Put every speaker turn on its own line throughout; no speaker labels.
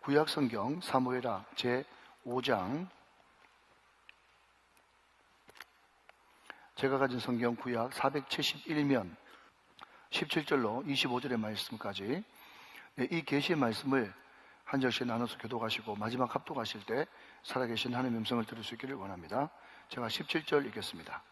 구약성경 사무엘하 제5장, 제가 가진 성경 구약 471면 17절로 25절의 말씀까지 이 계시의 말씀을 한 절씩 나눠서 교독하시고 마지막 합독하실 때 살아계신 하나님의 음성을 들을 수 있기를 원합니다. 제가 17절 읽겠습니다.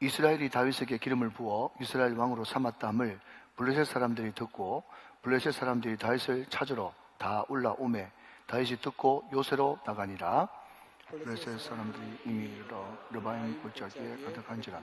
이스라엘이 다윗에게 기름을 부어 이스라엘 왕으로 삼았다함을 블레셋 사람들이 듣고 블레셋 사람들이 다윗을 찾으러 다 올라오매 다윗이 듣고 요새로 나가니라. 블레셋 사람들이 이미 이르러 르바임 골짜기에 가득한지라.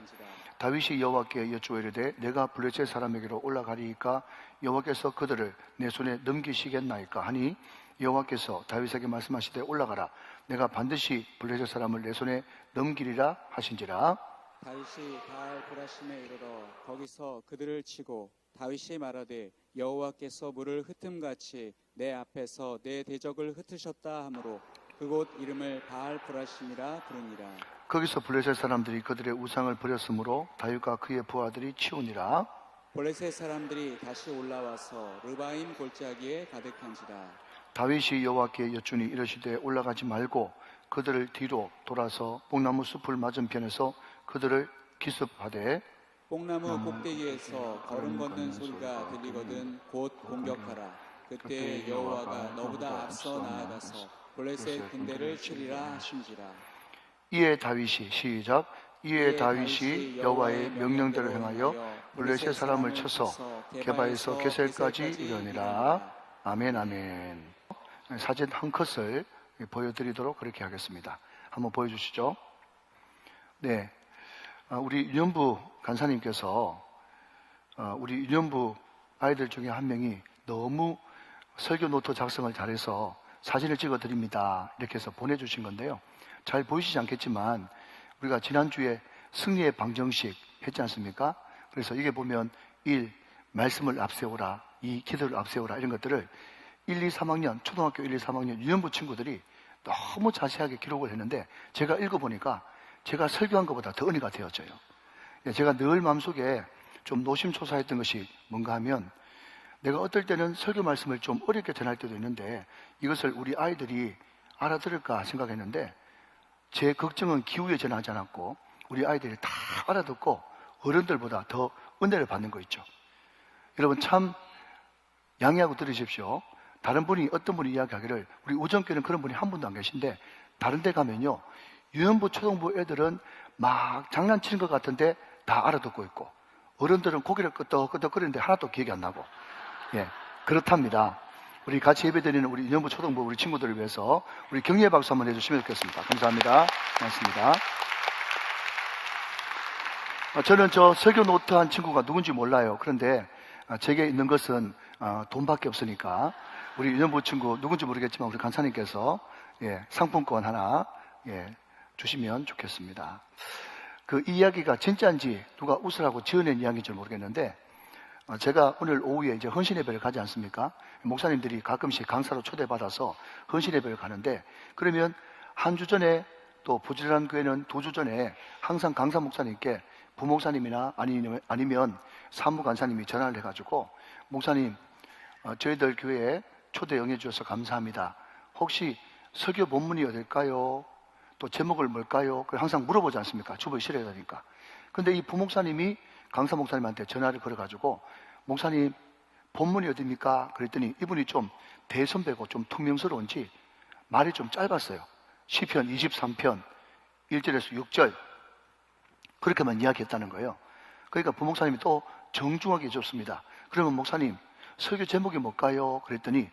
다윗이 여호와께 여쭈어 이르되 내가 블레셋 사람에게로 올라가리이까 여호와께서 그들을 내 손에 넘기시겠나이까 하니 여호와께서 다윗에게 말씀하시되 올라가라. 내가 반드시 블레셋 사람을 내 손에 넘기리라 하신지라.
다윗이 바알 브라심에 이르러 거기서 그들을 치고 다윗이 말하되 여호와께서 물을 흩음같이 내 앞에서 내 대적을 흩으셨다 하므로 그곳 이름을 바알 브라심이라 부르니라.
거기서 블레셋 사람들이 그들의 우상을 버렸으므로 다윗과 그의 부하들이 치우니라.
블레셋 사람들이 다시 올라와서 르바임 골짜기에 가득한지라.
다윗이 여호와께 여쭈니 이르시되 올라가지 말고 그들을 뒤로 돌아서 뽕나무 숲을 맞은편에서 그들을 기습하되
뽕나무 꼭대기에서 걸음 걷는 소리가 들리거든 곧 공격하라. 그때 여호와가 너보다 앞서 나아가서 블레셋 군대를 치리라 하신지라.
이에 다윗이 시작. 이에 다윗이 여호와의 명령대로 행하여 블레셋 사람을 쳐서 게바에서 게셀까지 이르니라. 아멘 아멘. 사진 한 컷을 보여드리도록 그렇게 하겠습니다. 한번 보여주시죠. 네, 우리 유년부 간사님께서 우리 유년부 아이들 중에 한 명이 너무 설교 노트 작성을 잘해서 사진을 찍어드립니다 이렇게 해서 보내주신 건데요, 잘 보이시지 않겠지만 우리가 지난주에 승리의 방정식 했지 않습니까? 그래서 이게 보면 1. 말씀을 앞세우라, 2. 기도를 앞세우라, 이런 것들을 1, 2, 3학년, 초등학교 1, 2, 3학년 유년부 친구들이 너무 자세하게 기록을 했는데 제가 읽어보니까 제가 설교한 것보다 더 은혜가 되어져요. 제가 늘 마음속에 좀 노심초사했던 것이 뭔가 하면 내가 어떨 때는 설교 말씀을 좀 어렵게 전할 때도 있는데 이것을 우리 아이들이 알아들을까 생각했는데 제 걱정은 기후에 전하지 않았고 우리 아이들이 다 알아듣고 어른들보다 더 은혜를 받는 거 있죠. 여러분 참 양해하고 들으십시오. 다른 분이 어떤 분이 이야기하기를 우리 우정교회는 그런 분이 한 분도 안 계신데 다른 데 가면요 유년부 초등부 애들은 막 장난치는 것 같은데 다 알아듣고 있고 어른들은 고개를 끄덕끄덕 거리는데 하나도 기억이 안 나고, 예, 그렇답니다. 우리 같이 예배드리는 우리 유년부 초등부 우리 친구들을 위해서 우리 격려의 박수 한번 해주시면 좋겠습니다. 감사합니다. 고맙습니다. 저는 저 설교 노트 한 친구가 누군지 몰라요. 그런데 제게 있는 것은 돈밖에 없으니까 우리 유년부 친구 누군지 모르겠지만 우리 간사님께서 상품권 하나 주시면 좋겠습니다. 그 이야기가 진짜인지 누가 웃으라고 지어낸 이야기인지 모르겠는데 제가 오늘 오후에 이제 헌신예배를 가지 않습니까? 목사님들이 가끔씩 강사로 초대받아서 헌신예배를 가는데 그러면 한 주 전에 또 부지런한 교회는 2주 전에 항상 강사 목사님께 부목사님이나 아니면 사무간사님이 전화를 해가지고 목사님 저희들 교회에 초대 영해 주셔서 감사합니다. 혹시 설교 본문이 어딜까요? 또 제목을 뭘까요? 그걸 항상 물어보지 않습니까? 주보에 실어야 되니까. 근데 이 부목사님이 강사 목사님한테 전화를 걸어가지고 목사님 본문이 어딥니까? 그랬더니 이분이 좀 대선배고 좀 퉁명스러운지 말이 좀 짧았어요. 시편 23편 1절에서 6절 그렇게만 이야기했다는 거예요. 그러니까 부목사님이 또 정중하게 해줬습니다. 그러면 목사님 설교 제목이 뭘까요? 그랬더니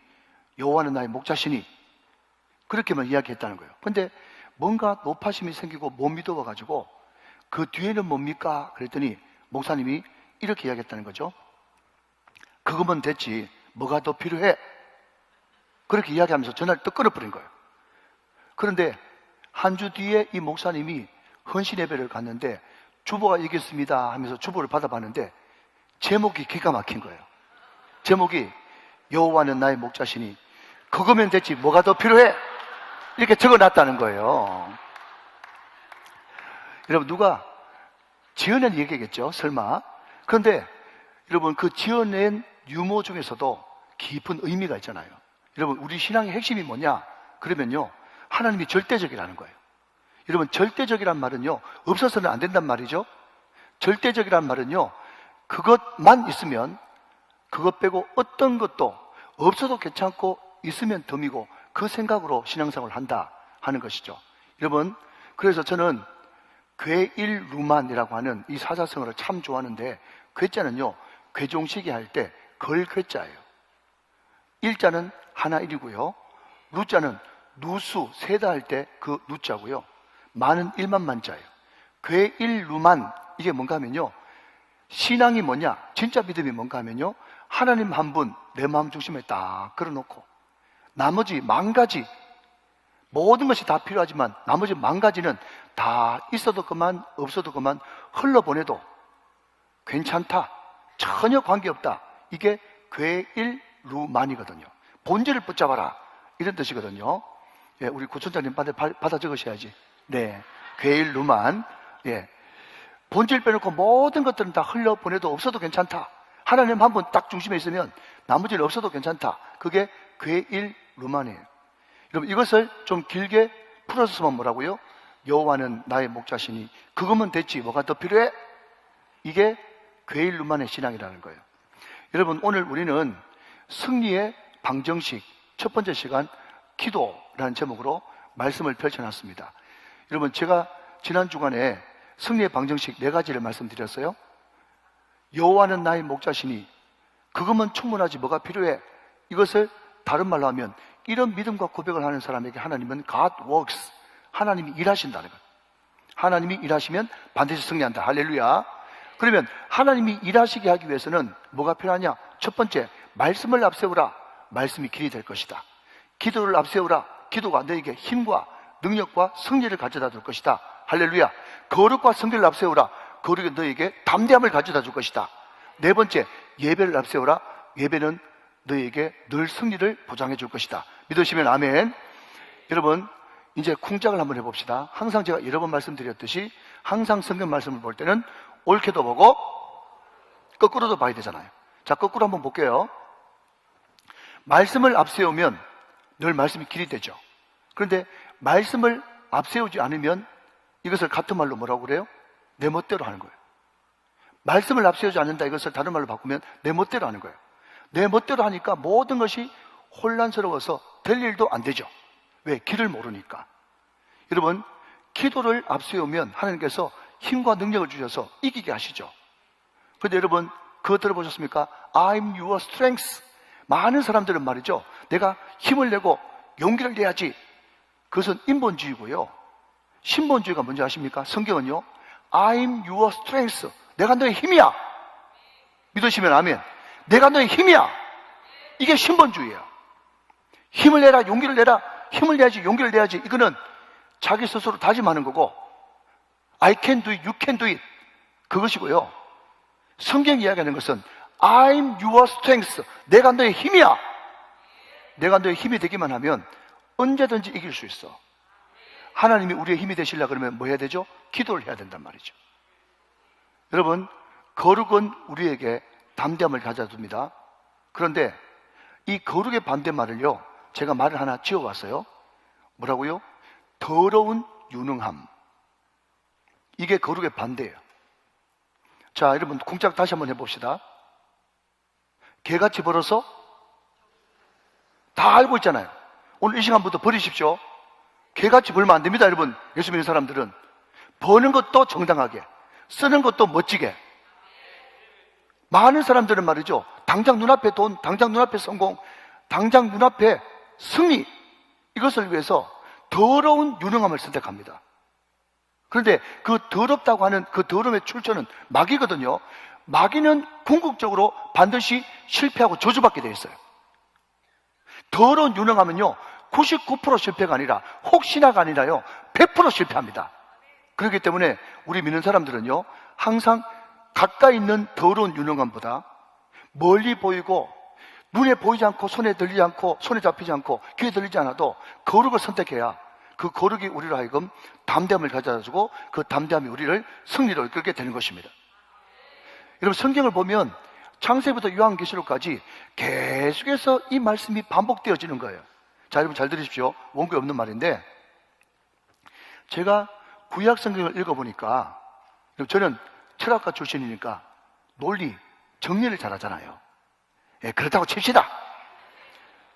여호와는 나의 목자시니 그렇게만 이야기했다는 거예요. 근데 뭔가 노파심이 생기고 못 믿어가지고 그 뒤에는 뭡니까? 그랬더니 목사님이 이렇게 이야기했다는 거죠. 그거면 됐지 뭐가 더 필요해? 그렇게 이야기하면서 전화를 떡 끊어버린 거예요. 그런데 한 주 뒤에 이 목사님이 헌신 예배를 갔는데 주보가 이겼습니다 하면서 주보를 받아봤는데 제목이 기가 막힌 거예요. 제목이 여호와는 나의 목자시니 그거면 됐지 뭐가 더 필요해? 이렇게 적어놨다는 거예요. 여러분 누가 지어낸 얘기겠죠 설마. 그런데 여러분 그 지어낸 유머 중에서도 깊은 의미가 있잖아요. 여러분, 우리 신앙의 핵심이 뭐냐? 그러면요, 하나님이 절대적이라는 거예요. 여러분, 절대적이란 말은요, 없어서는 안 된단 말이죠. 절대적이란 말은요, 그것만 있으면 그것 빼고 어떤 것도 없어도 괜찮고 있으면 덤이고 그 생각으로 신앙생활을 한다 하는 것이죠. 여러분, 그래서 저는 괴일루만이라고 하는 이 사자성어를 참 좋아하는데, 괴자는요, 괴종시기 할 때 걸괴자예요. 일자는 하나 일이고요, 루자는 누수 세다 할 때 그 누자고요, 만은 일만만자예요. 괴일루만, 이게 뭔가 하면요, 신앙이 뭐냐, 진짜 믿음이 뭔가 하면요, 하나님 한 분 내 마음 중심에 딱 걸어놓고 나머지 만 가지, 모든 것이 다 필요하지만 나머지 만 가지는 다 있어도 그만 없어도 그만 흘러보내도 괜찮다, 전혀 관계없다. 이게 괴일루만이거든요. 본질을 붙잡아라, 이런 뜻이거든요. 예, 우리 구청장님 받아 적으셔야지. 네, 괴일루만. 예, 본질 빼놓고 모든 것들은 다 흘러보내도 없어도 괜찮다. 하나님 한 분 딱 중심에 있으면 나머지는 없어도 괜찮다. 그게 괴일루만이에요. 여러분, 이것을 좀 길게 풀어서 쓰면 뭐라고요? 여호와는 나의 목자시니 그거면 됐지 뭐가 더 필요해? 이게 괴일루만의 신앙이라는 거예요. 여러분, 오늘 우리는 승리의 방정식 첫 번째 시간 기도라는 제목으로 말씀을 펼쳐놨습니다. 여러분, 제가 지난 주간에 승리의 방정식 4가지를 말씀드렸어요. 여호와는 나의 목자시니 그것만 충분하지 뭐가 필요해? 이것을 다른 말로 하면 이런 믿음과 고백을 하는 사람에게 하나님은 God works, 하나님이 일하신다는 거예요. 하나님이 일하시면 반드시 승리한다. 할렐루야. 그러면 하나님이 일하시게 하기 위해서는 뭐가 필요하냐? 첫 번째, 말씀을 앞세우라. 말씀이 길이 될 것이다. 기도를 앞세우라. 기도가 너에게 힘과 능력과 승리를 가져다 줄 것이다. 할렐루야. 거룩과 성결을 앞세우라. 거룩이 너에게 담대함을 가져다 줄 것이다. 네 번째, 예배를 앞세우라. 예배는 너에게 늘 승리를 보장해 줄 것이다. 믿으시면 아멘. 여러분, 이제 쿵짝을 한번 해봅시다. 항상 제가 여러 번 말씀드렸듯이 항상 성경 말씀을 볼 때는 옳게도 보고 거꾸로도 봐야 되잖아요. 자, 거꾸로 한번 볼게요. 말씀을 앞세우면 늘 말씀이 길이 되죠. 그런데 말씀을 앞세우지 않으면 이것을 같은 말로 뭐라고 그래요? 내 멋대로 하는 거예요. 말씀을 앞세우지 않는다, 이것을 다른 말로 바꾸면 내 멋대로 하는 거예요. 내 멋대로 하니까 모든 것이 혼란스러워서 될 일도 안 되죠. 왜? 길을 모르니까. 여러분, 기도를 앞세우면 하나님께서 힘과 능력을 주셔서 이기게 하시죠. 그런데 여러분, 그거 들어보셨습니까? I'm your strength. 많은 사람들은 말이죠, 내가 힘을 내고 용기를 내야지. 그것은 인본주의고요. 신본주의가 뭔지 아십니까? 성경은요, I'm your strength. 내가 너의 힘이야. 믿으시면 아멘. 내가 너의 힘이야. 이게 신본주의예요. 힘을 내라, 용기를 내라. 힘을 내야지, 용기를 내야지. 이거는 자기 스스로 다짐하는 거고, I can do it, you can do it. 그것이고요. 성경이 이야기하는 것은 I'm your strength. 내가 너의 힘이야. 내가 너의 힘이 되기만 하면 언제든지 이길 수 있어. 하나님이 우리의 힘이 되시려고 그러면 뭐 해야 되죠? 기도를 해야 된단 말이죠. 여러분, 거룩은 우리에게 담대함을 가져줍니다. 그런데 이 거룩의 반대말을요, 제가 말을 하나 지어왔어요. 뭐라고요? 더러운 유능함. 이게 거룩의 반대예요. 자, 여러분, 쿵짝 다시 한번 해봅시다. 개같이 벌어서 다 알고 있잖아요. 오늘 이 시간부터 버리십시오. 개같이 벌면 안 됩니다, 여러분. 예수 믿는 사람들은 버는 것도 정당하게, 쓰는 것도 멋지게. 많은 사람들은 말이죠, 당장 눈앞에 돈, 당장 눈앞에 성공, 당장 눈앞에 승리, 이것을 위해서 더러운 유능함을 선택합니다. 그런데 그 더럽다고 하는 그 더러움의 출처는 마귀거든요. 마귀는 궁극적으로 반드시 실패하고 저주받게 되어 있어요. 더러운 유능함은요, 99% 실패가 아니라 혹시나가 아니라요, 100% 실패합니다. 그렇기 때문에 우리 믿는 사람들은요, 항상 가까이 있는 더러운 유능함보다 멀리 보이고 눈에 보이지 않고 손에 들리지 않고 손에 잡히지 않고 귀에 들리지 않아도 거룩을 선택해야 그 거룩이 우리로 하여금 담대함을 가져다주고 그 담대함이 우리를 승리로 이끌게 되는 것입니다. 여러분, 성경을 보면 창세부터 요한계시록까지 계속해서 이 말씀이 반복되어지는 거예요. 자, 여러분 잘 들으십시오. 원고에 없는 말인데, 제가 구약 성경을 읽어보니까, 저는 철학가 출신이니까 논리, 정리를 잘하잖아요. 예, 그렇다고 칩시다.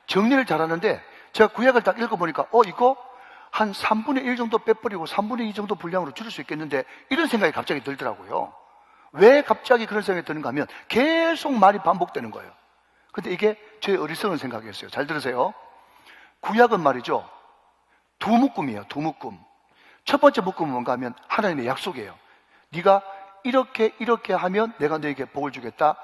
정리를 잘하는데 제가 구약을 딱 읽어보니까 이거 한 3분의 1 정도 빼버리고 3분의 2 정도 분량으로 줄일 수 있겠는데, 이런 생각이 갑자기 들더라고요. 왜 갑자기 그런 생각이 드는가 하면 계속 말이 반복되는 거예요. 근데 이게 제 어리석은 생각이었어요. 잘 들으세요. 구약은 말이죠, 두 묶음이에요. 두 묶음. 첫 번째 묶음은 뭔가 하면 하나님의 약속이에요. 네가 이렇게 하면 내가 너에게 복을 주겠다.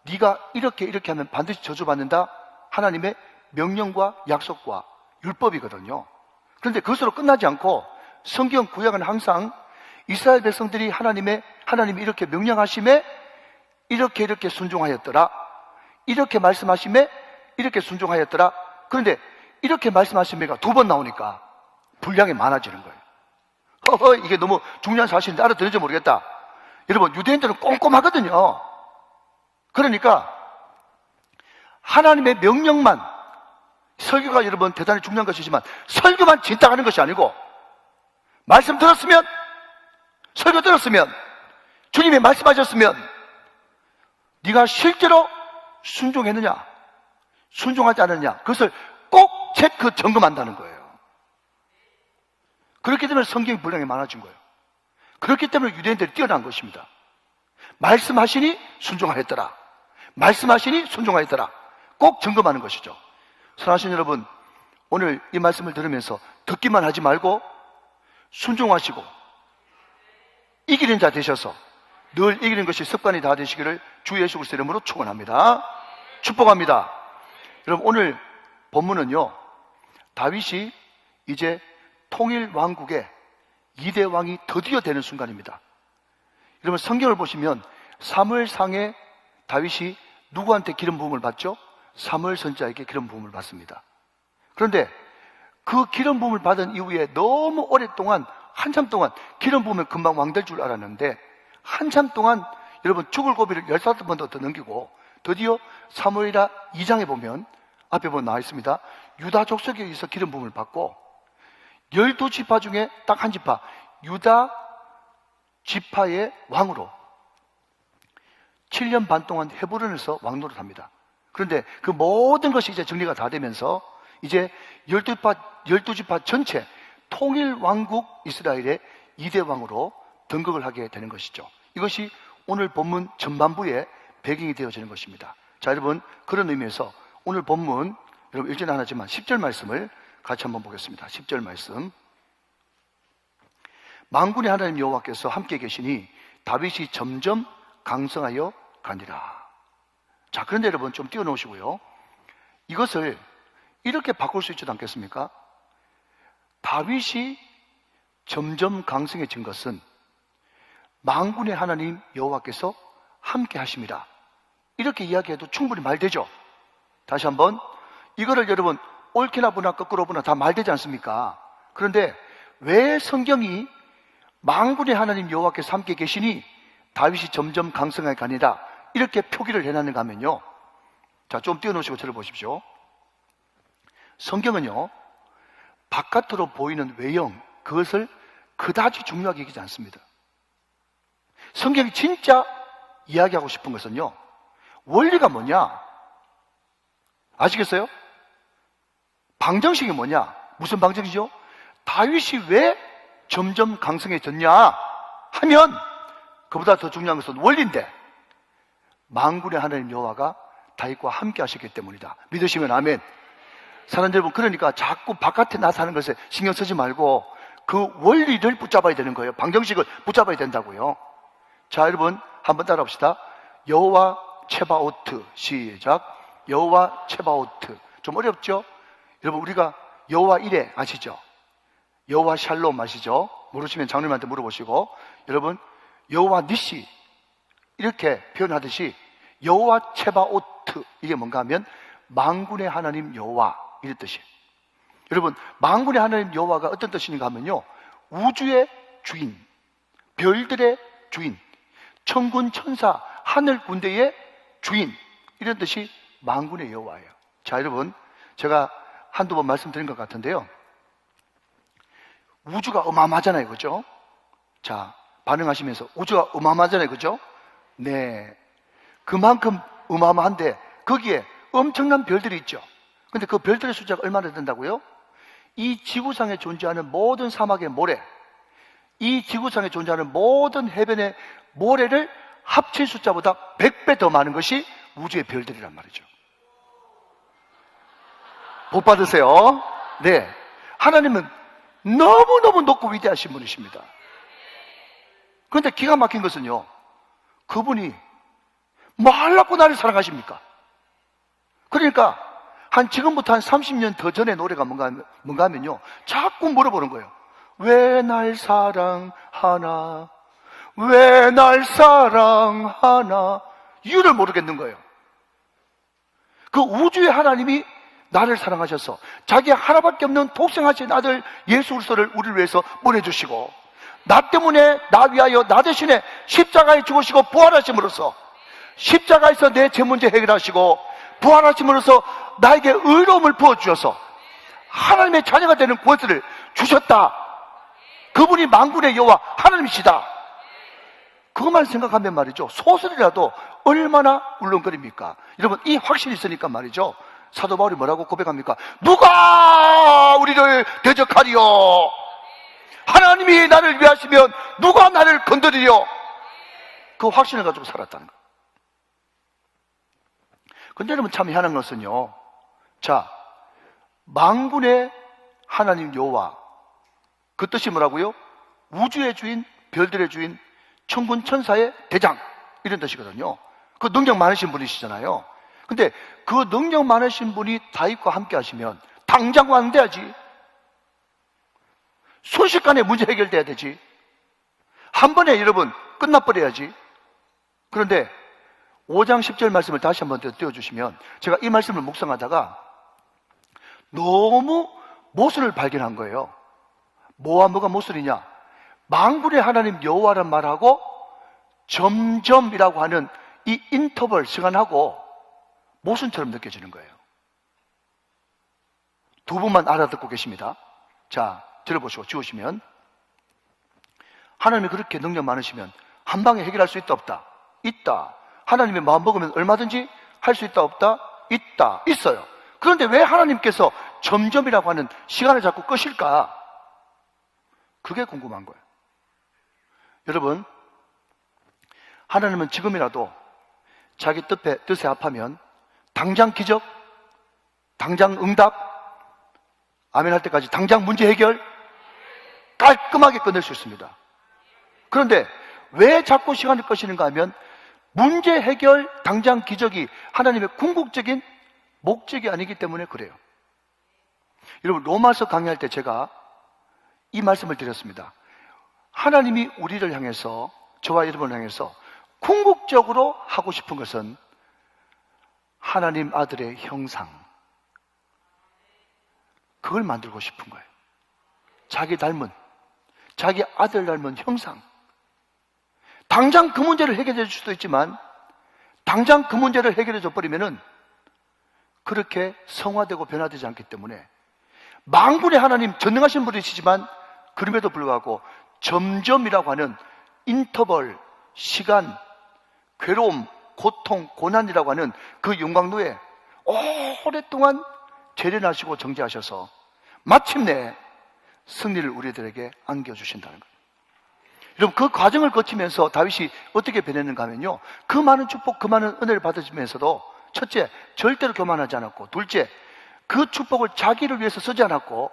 네가 이렇게 하면 반드시 저주받는다. 하나님의 명령과 약속과 율법이거든요. 그런데 그것으로 끝나지 않고 성경 구약은 항상 이스라엘 백성들이 하나님이 이렇게 명령하심에 이렇게 순종하였더라. 이렇게 말씀하심에 이렇게 순종하였더라. 그런데 이렇게 말씀하심에가 두 번 나오니까 분량이 많아지는 거예요. 이게 너무 중요한 사실인데 알아듣는지 모르겠다. 여러분, 유대인들은 꼼꼼하거든요. 그러니까 하나님의 명령만, 설교가 여러분 대단히 중요한 것이지만 설교만 진탕하는 것이 아니고, 말씀 들었으면, 설교 들었으면, 주님이 말씀하셨으면 네가 실제로 순종했느냐, 순종하지 않았느냐, 그것을 꼭 체크 점검한다는 거예요. 그렇기 때문에 성경의 분량이 많아진 거예요. 그렇기 때문에 유대인들이 뛰어난 것입니다. 말씀하시니 순종하였더라. 말씀하시니 순종하였더라. 꼭 점검하는 것이죠. 사랑하시는 여러분, 오늘 이 말씀을 들으면서 듣기만 하지 말고 순종하시고 이기는 자 되셔서 늘 이기는 것이 습관이 다 되시기를 주 예수 그리스도의 이름으로 축원합니다. 축복합니다. 여러분, 오늘 본문은요, 다윗이 이제 통일 왕국의 2대 왕이 드디어 되는 순간입니다. 여러분, 성경을 보시면 사무엘상에 다윗이 누구한테 기름 부음을 받죠? 사무엘 선지자에게 기름 부음을 받습니다. 그런데 그 기름 부음을 받은 이후에 너무 오랫동안, 한참 동안 기름 부으면 금방 왕 될 줄 알았는데, 한참 동안 여러분 죽을 고비를 15번도 더 넘기고 드디어 사무엘하 2장에 보면 앞에 보면 나와 있습니다. 유다 족속에 의해서 기름 부음을 받고 12지파 중에 딱 한 지파, 유다 지파의 왕으로 7년 반 동안 헤브론에서 왕노릇 합니다. 그런데 그 모든 것이 이제 정리가 다 되면서 이제 12지파 전체 통일 왕국 이스라엘의 2대 왕으로 등극을 하게 되는 것이죠. 이것이 오늘 본문 전반부의 배경이 되어지는 것입니다. 자, 여러분, 그런 의미에서 오늘 본문, 여러분 읽지는 않았지만 10절 말씀을 같이 한번 보겠습니다. 10절 말씀. 만군의 하나님 여호와께서 함께 계시니 다윗이 점점 강성하여 가니라. 자, 그런데 여러분 좀 띄워놓으시고요. 이것을 이렇게 바꿀 수 있지도 않겠습니까? 다윗이 점점 강성해진 것은 만군의 하나님 여호와께서 함께 하심이라. 이렇게 이야기해도 충분히 말되죠. 다시 한번, 이거를 여러분 옳게나 보나 거꾸로 보나 다 말되지 않습니까? 그런데 왜 성경이 만군의 하나님 여호와께서 함께 계시니 다윗이 점점 강성하게 가니라 이렇게 표기를 해놨는가 하면요, 자, 좀 띄워놓으시고 들어보십시오. 성경은요, 바깥으로 보이는 외형, 그것을 그다지 중요하게 여기지 않습니다. 성경이 진짜 이야기하고 싶은 것은요, 원리가 뭐냐? 아시겠어요? 방정식이 뭐냐? 무슨 방정식이죠? 다윗이 왜 점점 강성해졌냐 하면 그보다 더 중요한 것은 원리인데, 만군의 하나님 여호와가 다윗과 함께 하셨기 때문이다. 믿으시면 아멘. 사랑하는 여러분, 그러니까 자꾸 바깥에 나타나는 것에 신경 쓰지 말고 그 원리를 붙잡아야 되는 거예요. 방정식을 붙잡아야 된다고요. 자, 여러분 한번 따라합시다. 여호와 체바오트. 시작. 여호와 체바오트. 좀 어렵죠? 여러분, 우리가 여호와 이레 아시죠? 여호와 샬롬 아시죠? 모르시면 장로님한테 물어보시고, 여러분 여호와 니시 이렇게 표현하듯이 여호와 체바오트, 이게 뭔가 하면 만군의 하나님 여호와, 이런 뜻이에요. 여러분, 만군의 하나님 여호와가 어떤 뜻인가 하면요, 우주의 주인, 별들의 주인, 천군 천사, 하늘 군대의 주인, 이런 뜻이 만군의 여호와예요. 자, 여러분, 제가 한두 번 말씀드린 것 같은데요. 우주가 어마어마하잖아요. 그죠? 자, 반응하시면서 우주가 어마어마하잖아요. 그죠? 네. 그만큼 어마어마한데 거기에 엄청난 별들이 있죠. 근데 그 별들의 숫자가 얼마나 된다고요? 이 지구상에 존재하는 모든 사막의 모래, 이 지구상에 존재하는 모든 해변의 모래를 합친 숫자보다 100배 더 많은 것이 우주의 별들이란 말이죠. 복 받으세요. 네. 하나님은 너무너무 높고 위대하신 분이십니다. 그런데 기가 막힌 것은요, 그분이 뭐 하려고 나를 사랑하십니까? 그러니까 지금부터 한 30년 더 전의 노래가 뭔가 하면요, 자꾸 물어보는 거예요. 왜 날 사랑하나? 왜 날 사랑하나? 이유를 모르겠는 거예요. 그 우주의 하나님이 나를 사랑하셔서 자기 하나밖에 없는 독생하신 아들 예수 그리스도를 우리를 위해서 보내주시고, 나 때문에 나 위하여 나 대신에 십자가에 죽으시고 부활하심으로써 십자가에서 내 죄 문제 해결하시고 부활하심으로써 나에게 의로움을 부어주셔서 하나님의 자녀가 되는 권세를 주셨다. 그분이 만군의 여호와 하나님이시다. 그것만 생각하면 말이죠, 소설이라도 얼마나 울렁거립니까? 여러분, 이 확신이 있으니까 말이죠, 사도 바울이 뭐라고 고백합니까? 누가 우리를 대적하리요? 하나님이 나를 위하시면 누가 나를 건드리려? 그 확신을 가지고 살았다는 거예요. 근데 여러분, 참 희한한 것은요, 자, 만군의 하나님 여호와, 그 뜻이 뭐라고요? 우주의 주인, 별들의 주인, 천군 천사의 대장, 이런 뜻이거든요. 그 능력 많으신 분이시잖아요. 근데 그 능력 많으신 분이 다윗과 함께 하시면 당장 완돼야지. 순식간에 문제 해결돼야 되지. 한 번에 여러분 끝나버려야지. 그런데 5장 10절 말씀을 다시 한번 더 띄워주시면, 제가 이 말씀을 묵상하다가 너무 모순을 발견한 거예요. 뭐와 뭐가 모순이냐? 만군의 하나님 여호와란 말하고 점점이라고 하는 이 인터벌 시간하고 모순처럼 느껴지는 거예요. 두 분만 알아듣고 계십니다. 자, 들어보시고 지우시면, 하나님이 그렇게 능력 많으시면 한 방에 해결할 수 있다 없다? 있다. 하나님의 마음 먹으면 얼마든지 할 수 있다 없다? 있다. 있어요. 그런데 왜 하나님께서 점점이라고 하는 시간을 자꾸 끄실까? 그게 궁금한 거예요. 여러분, 하나님은 지금이라도 자기 뜻에 합하면 당장 기적, 당장 응답, 아멘 할 때까지 당장 문제 해결 깔끔하게 끝낼 수 있습니다. 그런데 왜 자꾸 시간을 끄시는가 하면, 문제 해결, 당장 기적이 하나님의 궁극적인 목적이 아니기 때문에 그래요. 여러분, 로마서 강의할 때 제가 이 말씀을 드렸습니다. 하나님이 우리를 향해서, 저와 여러분을 향해서 궁극적으로 하고 싶은 것은 하나님 아들의 형상, 그걸 만들고 싶은 거예요. 자기 닮은, 자기 아들 닮은 형상. 당장 그 문제를 해결해 줄 수도 있지만, 당장 그 문제를 해결해 줘 버리면은 그렇게 성화되고 변화되지 않기 때문에, 만군의 하나님 전능하신 분이시지만 그럼에도 불구하고 점점이라고 하는 인터벌, 시간, 괴로움, 고통, 고난이라고 하는 그 영광로에 오랫동안 재련하시고 정제하셔서 마침내 승리를 우리들에게 안겨주신다는 거예요. 여러분, 그 과정을 거치면서 다윗이 어떻게 변했는가 하면요, 그 많은 축복, 그 많은 은혜를 받으시면서도 첫째, 절대로 교만하지 않았고, 둘째, 그 축복을 자기를 위해서 쓰지 않았고,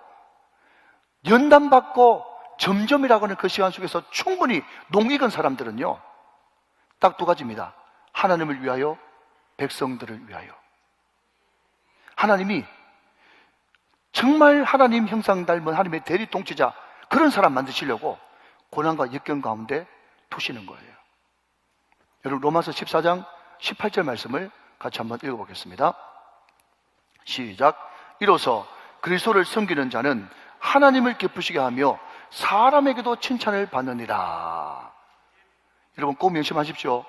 연단받고 점점이라고 하는 그 시간 속에서 충분히 농익은 사람들은요, 딱 두 가지입니다. 하나님을 위하여, 백성들을 위하여. 하나님이 정말 하나님 형상 닮은 하나님의 대리 통치자, 그런 사람 만드시려고 고난과 역경 가운데 두시는 거예요. 여러분, 로마서 14장 18절 말씀을 같이 한번 읽어보겠습니다. 시작. 이로써 그리스도를 섬기는 자는 하나님을 기쁘시게 하며 사람에게도 칭찬을 받느니라. 여러분, 꼭 명심하십시오.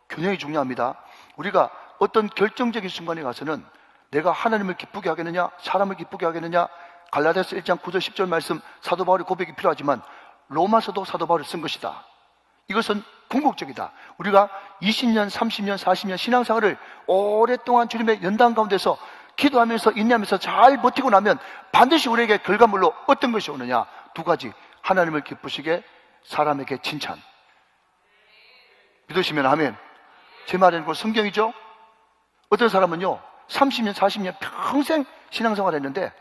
균형이 중요합니다. 우리가 어떤 결정적인 순간에 가서는 내가 하나님을 기쁘게 하겠느냐, 사람을 기쁘게 하겠느냐, 갈라디아서 1장 9절 10절 말씀 사도 바울의 고백이 필요하지만 로마서도 사도 바울이 쓴 것이다. 이것은 궁극적이다. 우리가 20년, 30년, 40년 신앙생활을 오랫동안 주님의 연단 가운데서 기도하면서 인내하면서 잘 버티고 나면 반드시 우리에게 결과물로 어떤 것이 오느냐? 두 가지. 하나님을 기쁘시게, 사람에게 칭찬. 믿으시면 아멘. 제 말은 그 성경이죠? 어떤 사람은요 30년, 40년 평생 신앙생활 했는데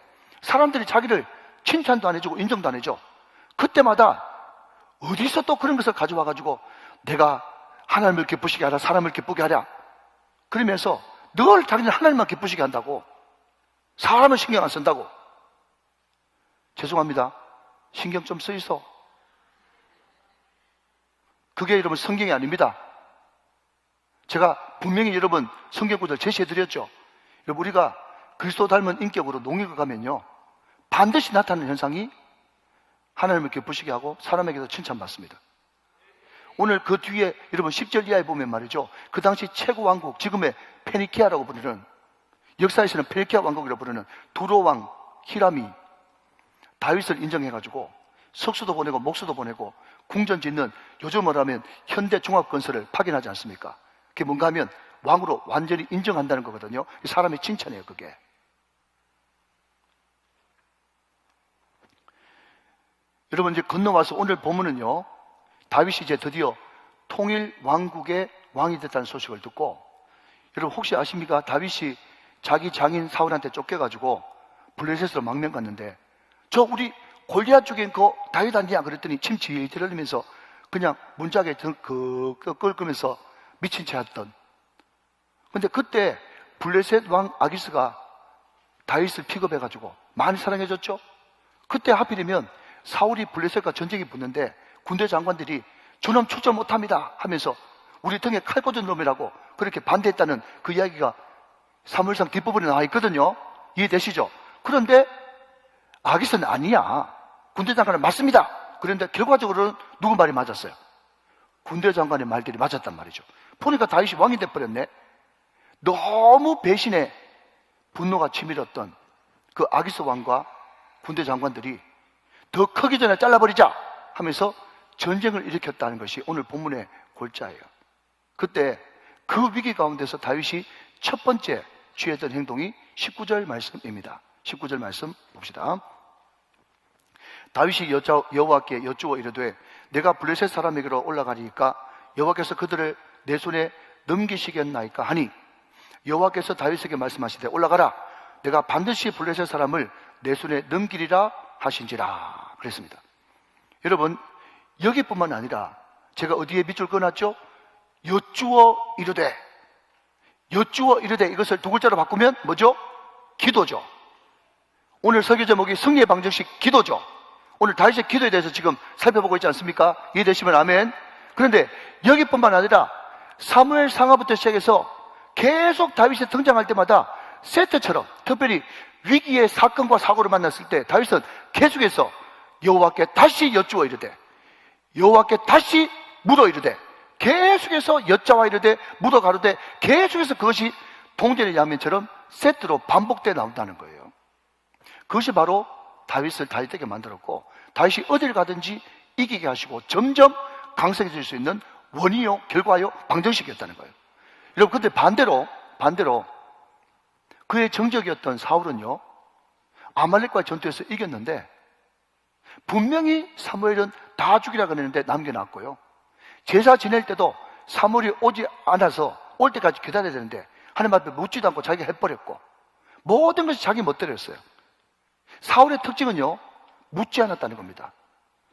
사람들이 자기를 칭찬도 안 해주고 인정도 안 해줘. 그때마다 어디서 또 그런 것을 가져와가지고 내가 하나님을 기쁘시게 하라, 사람을 기쁘게 하라 그러면서 늘 자기는 하나님만 기쁘시게 한다고, 사람을 신경 안 쓴다고. 죄송합니다. 신경 좀 쓰이소. 그게 여러분 성경이 아닙니다. 제가 분명히 여러분 성경 구절 제시해드렸죠. 여러분 우리가 그리스도 닮은 인격으로 농익어 가면요 반드시 나타나는 현상이 하나님을 기쁘시게 하고 사람에게도 칭찬받습니다. 오늘 그 뒤에 여러분 10절 이하에 보면 말이죠, 그 당시 최고 왕국, 지금의 페니키아라고 부르는, 역사에서는 페니키아 왕국이라고 부르는 두로 왕 히람이 다윗을 인정해가지고 석수도 보내고 목수도 보내고 궁전 짓는, 요즘으로 하면 현대 종합건설을 파견하지 않습니까? 그게 뭔가 하면 왕으로 완전히 인정한다는 거거든요. 사람의 칭찬이에요, 그게. 여러분 이제 건너와서 오늘 보면은요, 다윗이 이제 드디어 통일 왕국의 왕이 됐다는 소식을 듣고, 여러분 혹시 아십니까? 다윗이 자기 장인 사울한테 쫓겨가지고 블레셋으로 망명 갔는데, 저 우리 골리앗 쪽엔 그 다윗 아니냐 그랬더니 침 질질 흘리면서 그냥 문짝에 끓으면서 미친 채 했던. 근데 그때 블레셋 왕 아기스가 다윗을 픽업해가지고 많이 사랑해줬죠. 그때 하필이면 사울이 블레셋과 전쟁이 붙는데 군대 장관들이 저놈 출전 못합니다 하면서 우리 등에 칼 꽂은 놈이라고 그렇게 반대했다는 그 이야기가 사무엘상 뒷부분에 나와 있거든요. 이해되시죠? 그런데 아기스는 아니야. 군대 장관은 맞습니다. 그런데 결과적으로는 누구 말이 맞았어요? 군대 장관의 말들이 맞았단 말이죠. 보니까 다윗이 왕이 돼버렸네. 너무 배신에 분노가 치밀었던 그 아기스 왕과 군대 장관들이 더 크기 전에 잘라버리자 하면서 전쟁을 일으켰다는 것이 오늘 본문의 골자예요. 그때 그 위기 가운데서 다윗이 첫 번째 취했던 행동이 19절 말씀입니다. 19절 말씀 봅시다. 다윗이 여호와께 여쭈어 이르되 내가 블레셋 사람에게로 올라가리까 여호와께서 그들을 내 손에 넘기시겠나이까 하니 여호와께서 다윗에게 말씀하시되 올라가라, 내가 반드시 블레셋 사람을 내 손에 넘기리라 하신지라 그랬습니다. 여러분 여기뿐만 아니라 제가 어디에 밑줄 그어놨죠? 여쭈어 이르되, 여쭈어 이르되 이것을 두 글자로 바꾸면 뭐죠? 기도죠. 오늘 설교 제목이 승리의 방정식 기도죠. 오늘 다윗의 기도에 대해서 지금 살펴보고 있지 않습니까? 이해되시면 아멘. 그런데 여기뿐만 아니라 사무엘 상하부터 시작해서 계속 다윗이 등장할 때마다 세트처럼 특별히 위기의 사건과 사고를 만났을 때 다윗은 계속해서 여호와께 다시 여쭈어 이르되, 여호와께 다시 묻어 이르되, 계속해서 여짜와 이르되 묻어 가르되, 계속해서 그것이 동전의 야면처럼 세트로 반복되어 나온다는 거예요. 그것이 바로 다윗을 다윗되게 만들었고 다윗이 어딜 가든지 이기게 하시고 점점 강성해질 수 있는 원인요, 결과요, 방정식이었다는 거예요. 여러분 근데 반대로 그의 정적이었던 사울은요 아말렉과의 전투에서 이겼는데 분명히 사무엘은 다 죽이라고 했는데 남겨놨고요, 제사 지낼 때도 사무엘이 오지 않아서 올 때까지 기다려야 되는데 하나님 앞에 묻지도 않고 자기가 해버렸고 모든 것이 자기 멋대로였어요. 사울의 특징은요 묻지 않았다는 겁니다.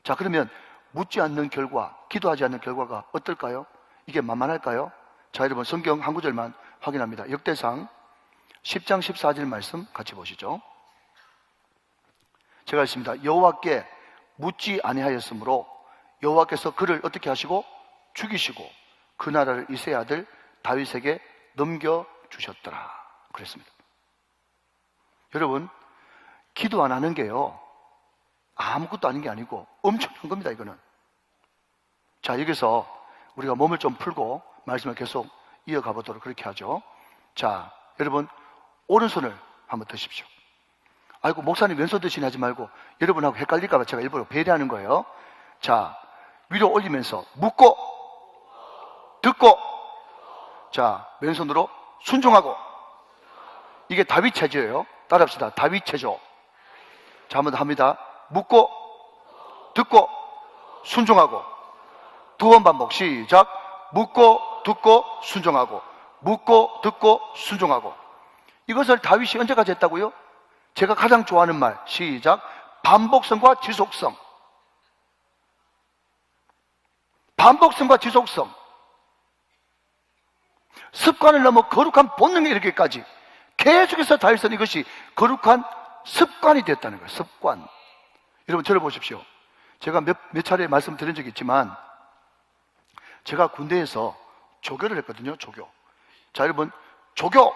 자, 그러면 묻지 않는 결과, 기도하지 않는 결과가 어떨까요? 이게 만만할까요? 자, 여러분 성경 한 구절만 확인합니다. 역대상 10장 14절 말씀 같이 보시죠. 제가 읽습니다. 여호와께 묻지 아니하였으므로 여호와께서 그를 어떻게 하시고 죽이시고 그 나라를 이새의 아들 다윗에게 넘겨주셨더라 그랬습니다. 여러분 기도 안 하는 게요 아무것도 아닌 게 아니고 엄청난 겁니다. 이거는. 자, 여기서 우리가 몸을 좀 풀고 말씀을 계속 이어가 보도록 그렇게 하죠. 자, 여러분, 오른손을 한번 드십시오. 아이고, 목사님 왼손 드시니 하지 말고 여러분하고 헷갈릴까봐 제가 일부러 배려하는 거예요. 자, 위로 올리면서 묻고, 듣고, 자, 왼손으로 순종하고. 이게 다윗 체조예요. 따라합시다. 다윗 체조. 자, 한번 더 합니다. 묻고, 듣고, 순종하고. 두 번 반복. 시작. 묻고, 듣고, 순종하고. 묻고, 듣고, 순종하고. 이것을 다윗이 언제까지 했다고요? 제가 가장 좋아하는 말. 시작. 반복성과 지속성. 반복성과 지속성. 습관을 넘어 거룩한 본능에 이르기까지 계속해서 다윗은 이것이 거룩한 습관이 됐다는 거예요. 습관. 여러분 저를 보십시오. 제가 몇 차례 말씀드린 적이 있지만 제가 군대에서 조교를 했거든요. 조교. 자, 여러분 조교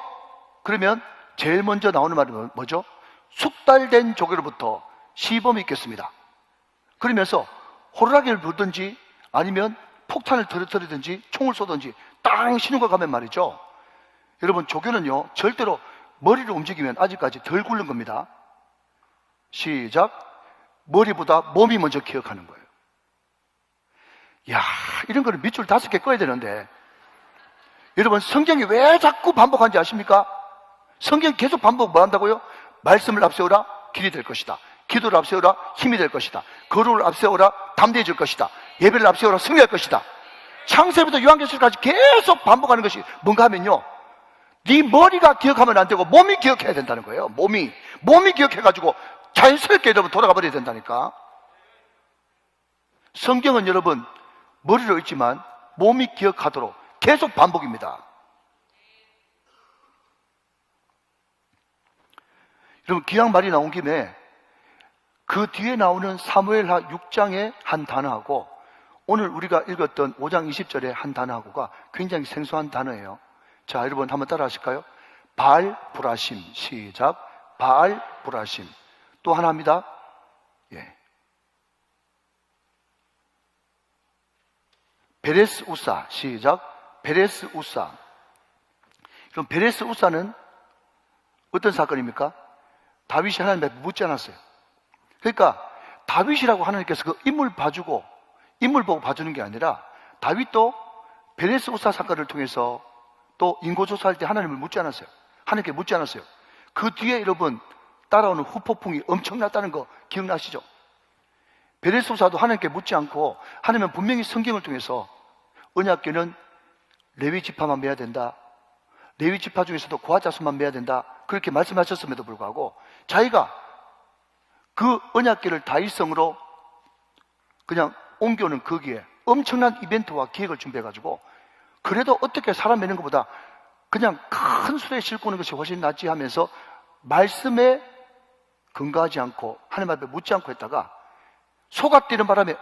그러면 제일 먼저 나오는 말이 뭐죠? 숙달된 조교로부터 시범이 있겠습니다. 그러면서 호루라기를 불든지 아니면 폭탄을 터뜨리든지 총을 쏘든지 땅 신호가 가면 말이죠. 여러분 조교는요 절대로 머리를 움직이면 아직까지 덜 굴른 겁니다. 시작. 머리보다 몸이 먼저 기억하는 거예요. 야, 이런 거는 밑줄 5개 꺼야 되는데 여러분 성경이 왜 자꾸 반복하는지 아십니까? 성경 계속 반복 뭐 한다고요? 말씀을 앞세우라 길이 될 것이다. 기도를 앞세우라 힘이 될 것이다. 거룩을 앞세우라 담대해질 것이다. 예배를 앞세우라 승리할 것이다. 창세부터 요한계시록까지 계속 반복하는 것이 뭔가 하면요, 네 머리가 기억하면 안 되고 몸이 기억해야 된다는 거예요. 몸이 기억해가지고 자연스럽게 여러분 돌아가 버려야 된다니까. 성경은 여러분 머리로 읽지만 몸이 기억하도록 계속 반복입니다. 여러분 기왕 말이 나온 김에 그 뒤에 나오는 사무엘하 6장의 한 단어하고 오늘 우리가 읽었던 5장 20절의 한 단어하고가 굉장히 생소한 단어예요. 자, 여러분 한번 따라 하실까요? 바알 브라심. 시작. 바알 브라심. 또 하나 합니다. 예. 베레스 우사. 시작. 베레스 우사. 그럼 베레스 우사는 어떤 사건입니까? 다윗이 하나님 앞에 묻지 않았어요. 그러니까 다윗이라고 하나님께서 그 인물 봐주고 인물 보고 봐주는 게 아니라 다윗도 베레스 우사 사건을 통해서 또 인고조사할 때 하나님을 묻지 않았어요. 하나님께 묻지 않았어요. 그 뒤에 여러분 따라오는 후폭풍이 엄청났다는 거 기억나시죠? 베레스 우사도 하나님께 묻지 않고 하나님은 분명히 성경을 통해서 언약궤는 레위 지파만 매야 된다. 레위 지파 중에서도 고아 자손만 매야 된다. 그렇게 말씀하셨음에도 불구하고 자기가 그 언약궤를 다윗성으로 그냥 옮겨오는 거기에 엄청난 이벤트와 기획을 준비해가지고 그래도 어떻게 사람 매는 것보다 그냥 큰 수레에 싣고 오는 것이 훨씬 낫지 하면서 말씀에 근거하지 않고 하나님 앞에 묻지 않고 했다가 소가 뛰는 바람에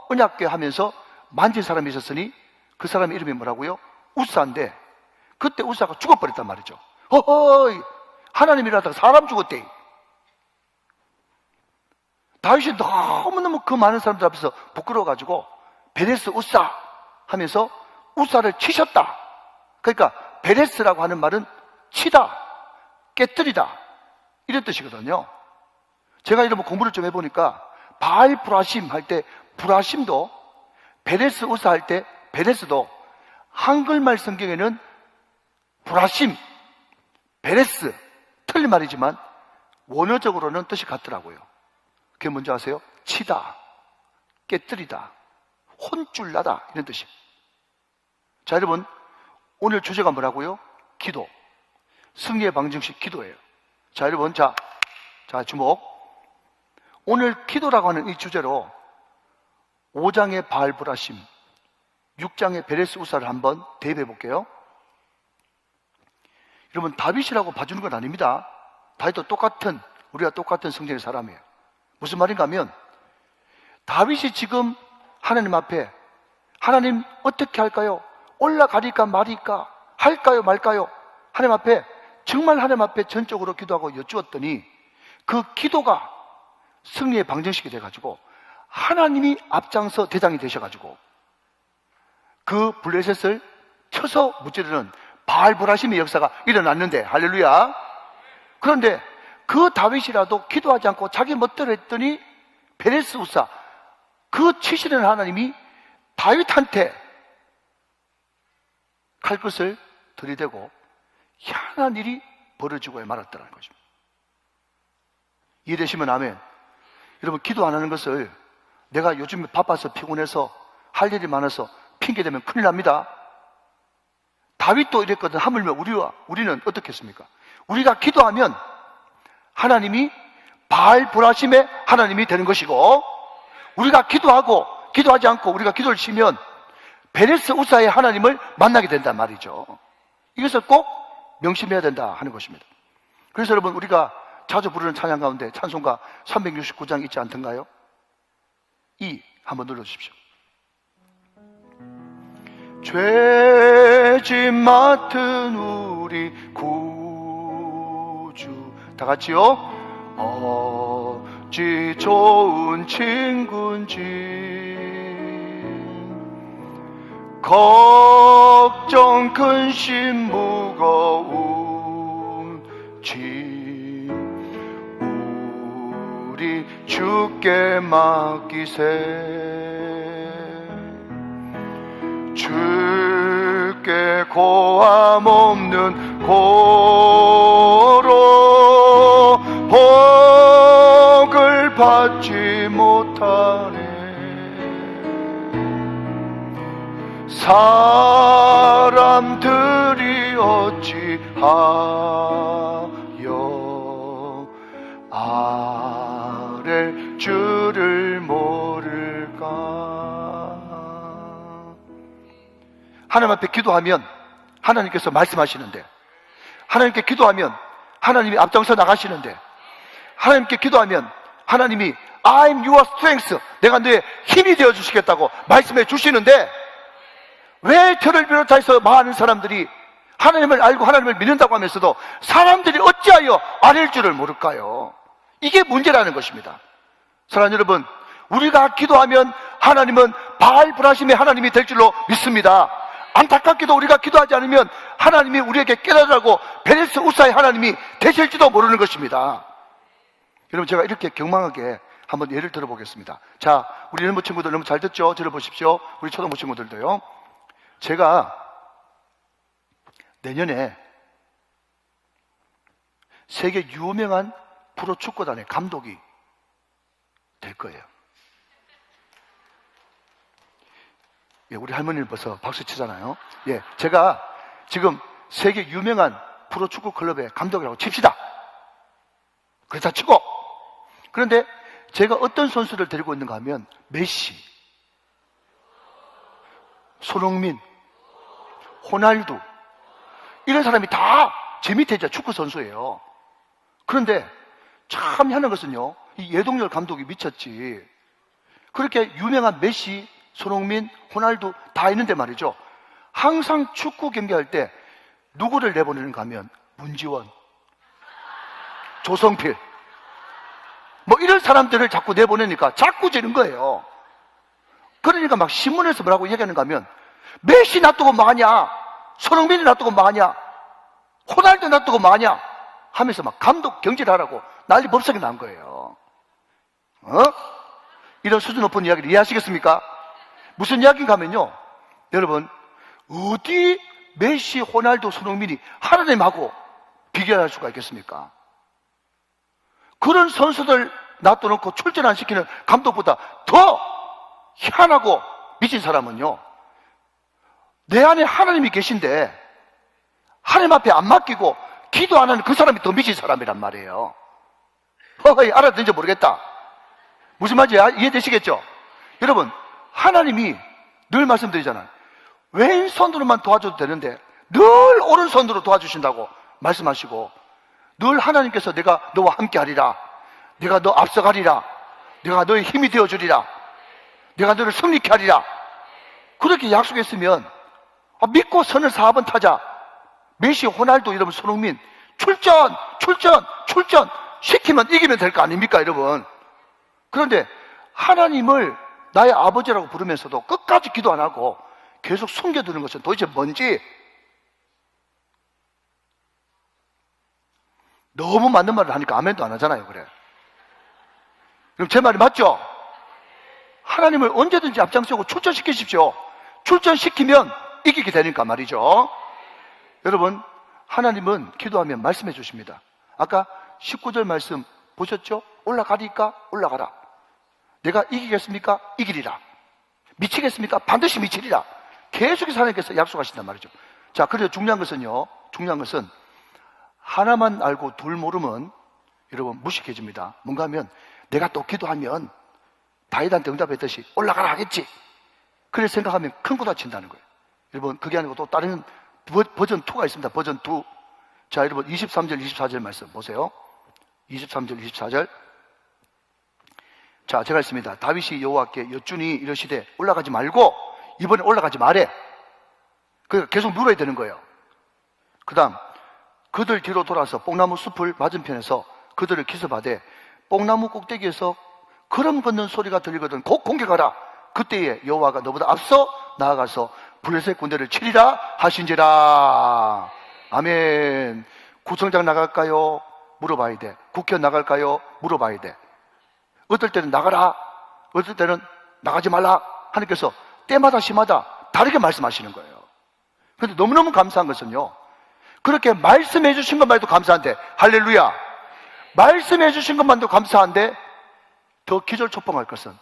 언약궤 하면서 만진 사람이 있었으니 그 사람의 이름이 뭐라고요? 우사인데 그때 우사가 죽어버렸단 말이죠. 허허이 하나님 일하다가 사람 죽었대. 다윗이 너무너무 그 많은 사람들 앞에서 부끄러워가지고 베레스 우사 하면서 우사를 치셨다. 그러니까 베레스라고 하는 말은 치다, 깨뜨리다 이런 뜻이거든요. 제가 이런 공부를 좀 해보니까 바알 브라심 할 때 브라심도 베레스 우사 할 때 베레스도 한글말 성경에는 브라심, 베레스 틀린 말이지만 원어적으로는 뜻이 같더라고요. 그게 뭔지 아세요? 치다, 깨뜨리다, 혼쭐나다 이런 뜻이에요. 자, 여러분 오늘 주제가 뭐라고요? 기도. 승리의 방정식 기도예요. 자, 여러분 자 주목. 오늘 기도라고 하는 이 주제로 5장의 바알 브라심, 6장의 베레스 우사를 한번 대입해 볼게요. 여러분 다윗이라고 봐주는 건 아닙니다. 다윗도 우리가 똑같은 성질의 사람이에요. 무슨 말인가 하면 다윗이 지금 하나님 앞에 하나님 어떻게 할까요? 올라가리까 말이까? 할까요 말까요? 하나님 앞에 정말 하나님 앞에 전적으로 기도하고 여쭈었더니 그 기도가 승리의 방정식이 돼가지고 하나님이 앞장서 대장이 되셔가지고 그 블레셋을 쳐서 무찌르는 바알보라심의 역사가 일어났는데, 할렐루야. 그런데 그 다윗이라도 기도하지 않고 자기 멋대로 했더니 베레스 우사, 그 치시는 하나님이 다윗한테 칼끝을 들이대고 희한한 일이 벌어지고 말았다는 것입니다. 이해되시면 아멘. 여러분, 기도 안 하는 것을 내가 요즘에 바빠서 피곤해서 할 일이 많아서 핑계대면 큰일 납니다. 다윗도 이랬거든. 하물며 우리는 어떻겠습니까? 우리가 기도하면 하나님이 바알보라심의 하나님이 되는 것이고, 우리가 기도하지 않고 우리가 기도를 치면 베레스 우사의 하나님을 만나게 된단 말이죠. 이것을 꼭 명심해야 된다 하는 것입니다. 그래서 여러분, 우리가 자주 부르는 찬양 가운데 찬송가 369장 있지 않던가요? 이 한번 눌러주십시오. 죄짐 맡은 우리 구주, 다 같이요. 어찌 좋은 친구인지, 걱정 근심 무거운 짐 우리 주께 맡기세. 주께 고함 없는 고로 복을 받지 못하네. 사람들이 어찌하여 아랠 줄을 모를까. 하나님 앞에 기도하면 하나님께서 말씀하시는데, 하나님께 기도하면 하나님이 앞장서 나가시는데, 하나님께 기도하면 하나님이 I'm your strength, 내가 너의 힘이 되어 주시겠다고 말씀해 주시는데, 왜 저를 비롯해서 많은 사람들이 하나님을 알고 하나님을 믿는다고 하면서도 사람들이 어찌하여 아랠 줄을 모를까요? 이게 문제라는 것입니다. 사랑하는 여러분, 우리가 기도하면 하나님은 바알보라심의 하나님이 될 줄로 믿습니다. 안타깝게도 우리가 기도하지 않으면 하나님이 우리에게 깨달으라고 베레스 우사의 하나님이 되실지도 모르는 것입니다. 여러분, 제가 이렇게 경망하게 한번 예를 들어보겠습니다. 자, 우리 연모 친구들 너무 잘 듣죠? 들어보십시오. 우리 초등부 친구들도요. 제가 내년에 세계 유명한 프로축구단의 감독이 될 거예요. 예, 우리 할머니는 벌써 박수 치잖아요. 예, 제가 지금 세계 유명한 프로축구 클럽의 감독이라고 칩시다. 그렇다 치고, 그런데 제가 어떤 선수를 데리고 있는가 하면 메시, 손흥민, 호날두, 이런 사람이 다 제 밑에 이제 축구 선수예요. 그런데 참 희한한 것은요, 이 예동열 감독이 미쳤지. 그렇게 유명한 메시, 손흥민, 호날두 다 있는데 말이죠, 항상 축구 경기할 때 누구를 내보내는가 하면 문지원, 조성필, 뭐 이런 사람들을 자꾸 내보내니까 자꾸 지는 거예요. 그러니까 막 신문에서 뭐라고 얘기하는가 하면 메시 놔두고 뭐하냐, 손흥민이 놔두고 뭐하냐, 호날두 놔두고 뭐하냐 하면서 막 감독 경질하라고 난리 법석이 난 거예요. 이런 수준 높은 이야기를 이해하시겠습니까? 무슨 이야기인가 하면요, 여러분, 어디 메시, 호날두, 손흥민이 하나님하고 비교할 수가 있겠습니까? 그런 선수들 놔둬놓고 출전 안 시키는 감독보다 더 희한하고 미친 사람은요, 내 안에 하나님이 계신데 하나님 앞에 안 맡기고 기도 안 하는 그 사람이 더 미친 사람이란 말이에요. 허허이, 알아듣는지 모르겠다. 무슨 말인지 이해되시겠죠? 여러분, 하나님이 늘 말씀드리잖아요. 왼손으로만 도와줘도 되는데 늘 오른손으로 도와주신다고 말씀하시고, 늘 하나님께서 내가 너와 함께 하리라, 내가 너 앞서가리라, 내가 너의 힘이 되어주리라, 내가 너를 승리케 하리라, 그렇게 약속했으면 믿고 선을 4번 타자 메시, 호날두, 여러분, 손흥민 출전 시키면 이기면 될 거 아닙니까, 여러분? 그런데 하나님을 나의 아버지라고 부르면서도 끝까지 기도 안 하고 계속 숨겨두는 것은 도대체 뭔지 너무 맞는 말을 하니까 아멘도 안 하잖아요. 그래. 그럼 제 말이 맞죠? 하나님을 언제든지 앞장서고 출전시키십시오. 출전시키면 이기게 되니까 말이죠. 여러분, 하나님은 기도하면 말씀해 주십니다. 아까 19절 말씀 보셨죠? 올라가리까? 올라가라. 내가 이기겠습니까? 이기리라. 미치겠습니까? 반드시 미치리라. 계속해서 하나님께서 약속하신단 말이죠. 자, 그래서 중요한 것은 하나만 알고 둘 모르면 여러분 무식해집니다. 뭔가 하면 내가 또 기도하면 다윗한테 응답했듯이 올라가라 하겠지. 그래 생각하면 큰 거 다친다는 거예요. 여러분, 그게 아니고 또 다른 버전 2가 있습니다. 버전 2. 자, 여러분 23절 24절 말씀 보세요. 23절 24절. 자, 제가 읽습니다. 다윗이 여호와께 여쭈니 이르시되 올라가지 말고 이번에 올라가지 말해. 그러니까 계속 누워야 되는 거예요. 그 다음 그들 뒤로 돌아서 뽕나무 숲을 맞은편에서 그들을 기습하되 뽕나무 꼭대기에서 걸음 걷는 소리가 들리거든 곧 공격하라. 그때에 여호와가 너보다 앞서 나아가서 블레셋 군대를 치리라 하신지라. 아멘. 구청장 나갈까요? 물어봐야 돼. 국회의원 나갈까요? 물어봐야 돼. 어떨 때는 나가라, 어떨 때는 나가지 말라. 하나님께서 때마다 시마다 다르게 말씀하시는 거예요. 그런데 너무너무 감사한 것은요, 그렇게 말씀해 주신 것만 해도 감사한데, 할렐루야, 말씀해 주신 것만도 감사한데 더 기절초풍할 것은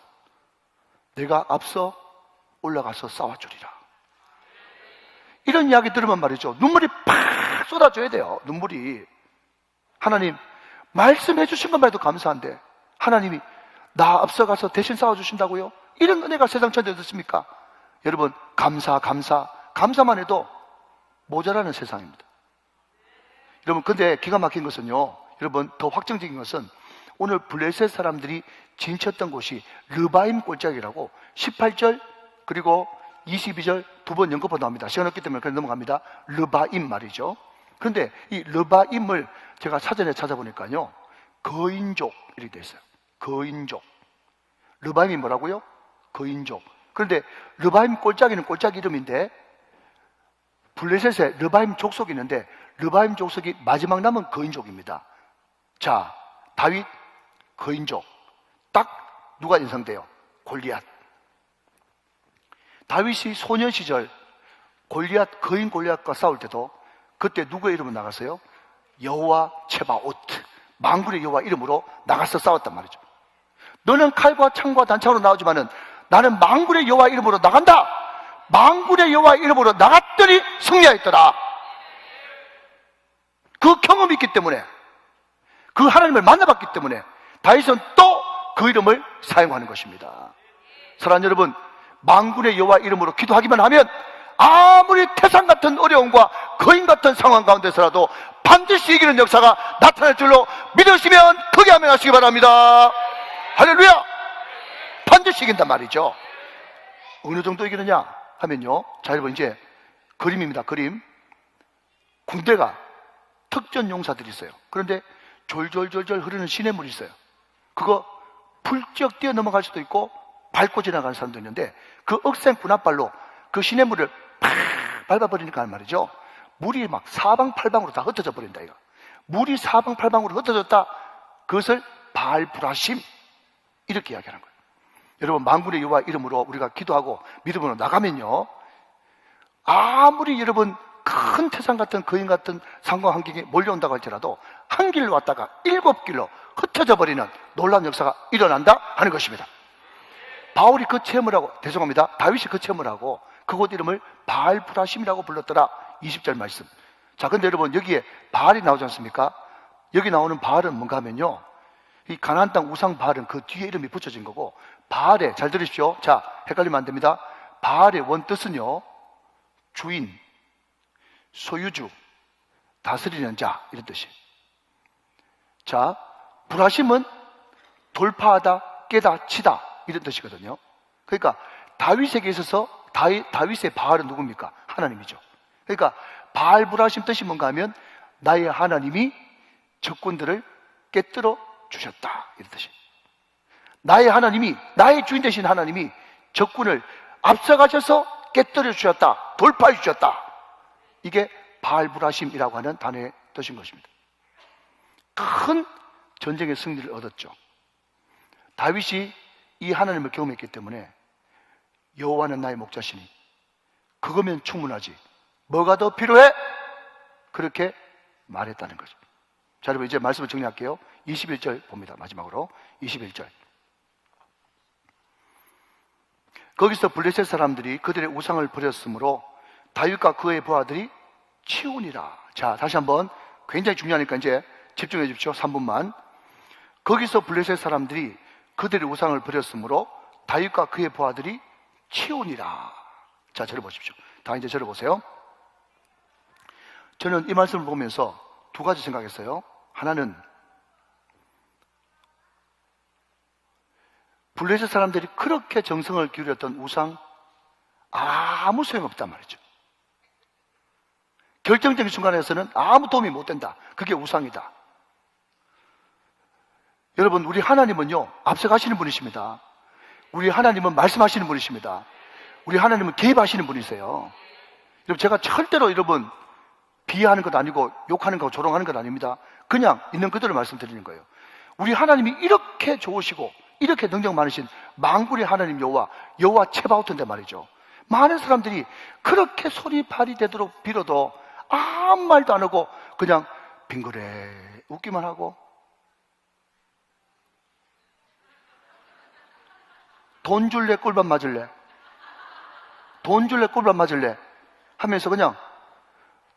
내가 앞서 올라가서 싸워주리라. 이런 이야기 들으면 말이죠, 눈물이 팍 쏟아져야 돼요. 눈물이. 하나님 말씀해 주신 것만 해도 감사한데 하나님이 나 앞서가서 대신 싸워주신다고요? 이런 은혜가 세상 천지에 어떻습니까? 여러분, 감사만 해도 모자라는 세상입니다. 여러분, 근데 기가 막힌 것은요, 여러분, 더 확정적인 것은 오늘 블레셋 사람들이 진쳤던 곳이 르바임 골짜기라고 18절 그리고 22절 두 번 연거푸 나옵니다. 시간 없기 때문에 그냥 넘어갑니다. 르바임 말이죠. 그런데 이 르바임을 제가 사전에 찾아보니까요, 거인족 이렇게 돼 있어요. 거인족. 르바임이 뭐라고요? 거인족. 그런데 르바임 골짜기는 골짜기 이름인데 블레셋에 르바임 족속이 있는데 르바임 족속이 마지막 남은 거인족입니다. 자, 다윗 거인족. 딱 누가 인상돼요? 골리앗. 다윗이 소년 시절 골리앗, 거인 골리앗과 싸울 때도 그때 누구의 이름으로 나갔어요? 여호와 체바오트, 만군의 여호와 이름으로 나가서 싸웠단 말이죠. 너는 칼과 창과 단창으로 나오지만은 나는 만군의 여호와 이름으로 나간다. 만군의 여호와 이름으로 나갔더니 승리하였더라. 그 경험이 있기 때문에, 그 하나님을 만나봤기 때문에 다윗은 또 그 이름을 사용하는 것입니다. 사랑하는 여러분, 만군의 여호와 이름으로 기도하기만 하면 아무리 태산 같은 어려움과 거인 같은 상황 가운데서라도 반드시 이기는 역사가 나타날 줄로 믿으시면 크게 아멘 하시기 바랍니다. 할렐루야! 반드시 이긴단 말이죠. 어느 정도 이기느냐 하면요, 자, 여러분, 이제 그림입니다. 그림. 군대가 특전 용사들이 있어요. 그런데 졸졸졸졸 흐르는 시냇물이 있어요. 그거 훌쩍 뛰어 넘어갈 수도 있고 밟고 지나가는 사람도 있는데 그 억센 군합발로 그 시냇물을 팍 밟아버리니까 말이죠, 물이 막 사방팔방으로 다 흩어져 버린다. 이거 물이 사방팔방으로 흩어졌다. 그것을 바알브라심 이렇게 이야기하는 거예요. 여러분, 만군의 여호와 이름으로 우리가 기도하고 믿음으로 나가면요, 아무리 여러분 큰 태산 같은 거인 같은 상황 환경이 몰려온다고 할지라도 한 길로 왔다가 7길로 흩어져 버리는 놀라운 역사가 일어난다 하는 것입니다. 바울이 그 체험을 하고, 죄송합니다, 다윗이 그 체험을 하고 그곳 이름을 바알브라심이라고 불렀더라. 20절 말씀. 자, 근데 여러분, 여기에 바알이 나오지 않습니까? 여기 나오는 바알은 뭔가 하면요, 이 가나안 땅 우상 바알은 그 뒤에 이름이 붙여진 거고, 바알의, 잘 들으십시오. 자, 헷갈리면 안 됩니다. 바알의 원뜻은요, 주인, 소유주, 다스리는 자, 이런 뜻이에요. 자, 브라심은 돌파하다, 깨다, 치다, 이런 뜻이거든요. 그러니까 다윗에게 있어서 다윗의 바알은 누굽니까? 하나님이죠. 그러니까 바알 브라심 뜻이 뭔가 하면 나의 하나님이 적군들을 깨뜨려 주셨다, 이런 뜻이에요. 나의 하나님이, 나의 주인 되신 하나님이 적군을 앞서가셔서 깨뜨려 주셨다, 돌파해 주셨다. 이게 바알 브라심이라고 하는 단어의 뜻인 것입니다. 큰 전쟁의 승리를 얻었죠. 다윗이 이 하나님을 경험했기 때문에 여호와는 나의 목자시니 그거면 충분하지, 뭐가 더 필요해? 그렇게 말했다는 거죠. 자, 여러분 이제 말씀을 정리할게요. 21절 봅니다. 마지막으로 21절. 거기서 블레셋 사람들이 그들의 우상을 버렸으므로 다윗과 그의 부하들이 치우니라. 자, 다시 한번, 굉장히 중요하니까 이제 집중해 주십시오. 3분만. 거기서 블레셋 사람들이 그들의 우상을 버렸으므로 다윗과 그의 부하들이 치우니라. 자, 저를 보십시오. 다 이제 저를 보세요. 저는 이 말씀을 보면서 두 가지 생각했어요. 하나는 블레셋 사람들이 그렇게 정성을 기울였던 우상, 아무 소용없단 말이죠. 결정적인 순간에서는 아무 도움이 못 된다. 그게 우상이다. 여러분, 우리 하나님은요, 앞서가시는 분이십니다. 우리 하나님은 말씀하시는 분이십니다. 우리 하나님은 개입하시는 분이세요. 여러분, 제가 절대로 여러분 비하하는 것 아니고 욕하는 거 조롱하는 것 아닙니다. 그냥 있는 그대로 말씀드리는 거예요. 우리 하나님이 이렇게 좋으시고 이렇게 능력 많으신 만군의 하나님 여호와 체바오트인데 말이죠. 많은 사람들이 그렇게 소리 발이 되도록 빌어도 아무 말도 안 하고 그냥 빙그레 웃기만 하고, 돈 줄래 꿀밤 맞을래, 돈 줄래 꿀밤 맞을래 하면서 그냥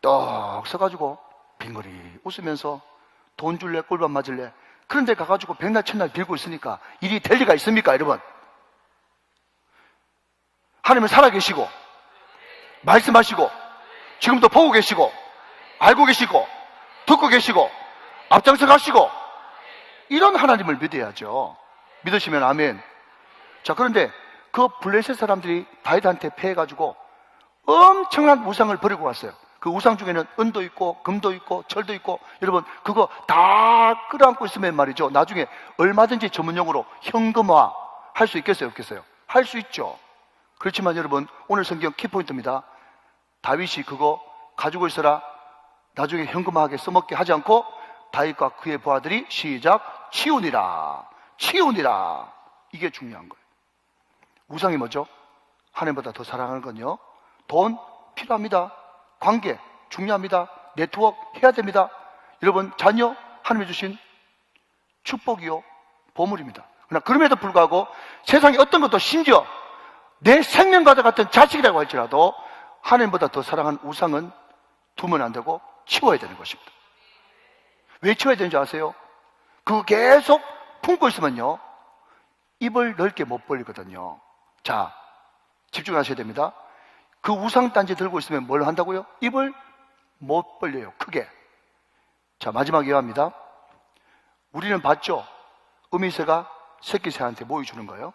떡 서가지고 빙그리 웃으면서 돈 줄래 꿀밤 맞을래, 그런데 가가지고 백날 천날 빌고 있으니까 일이 될 리가 있습니까? 여러분, 하나님은 살아계시고 말씀하시고 지금도 보고 계시고 알고 계시고 듣고 계시고 앞장서 가시고, 이런 하나님을 믿어야죠. 믿으시면 아멘. 자, 그런데 그 블레셋 사람들이 다윗한테 패해가지고 엄청난 우상을 버리고 왔어요. 그 우상 중에는 은도 있고 금도 있고 철도 있고, 여러분 그거 다 끌어안고 있으면 말이죠, 나중에 얼마든지 전문용어로 현금화 할 수 있겠어요, 없겠어요? 할 수 있죠. 그렇지만 여러분, 오늘 성경 키포인트입니다. 다윗이 그거 가지고 있어라, 나중에 현금화하게 써먹게 하지 않고 다윗과 그의 부하들이 시작, 치우니라. 치우니라. 이게 중요한 거예요. 우상이 뭐죠? 하나님보다 더 사랑하는 건요, 돈 필요합니다. 관계 중요합니다. 네트워크 해야 됩니다. 여러분, 자녀 하나님이 주신 축복이요, 보물입니다. 그러나 그럼에도 불구하고 세상에 어떤 것도, 심지어 내 생명과도 같은 자식이라고 할지라도 하나님보다 더 사랑하는 우상은 두면 안 되고 치워야 되는 것입니다. 왜 치워야 되는지 아세요? 그거 계속 품고 있으면요, 입을 넓게 못 벌리거든요. 자, 집중하셔야 됩니다. 그 우상단지 들고 있으면 뭘 한다고요? 입을 못 벌려요, 크게. 자, 마지막 이해합니다. 우리는 봤죠? 어미새가 새끼새한테 모이 주는 거예요.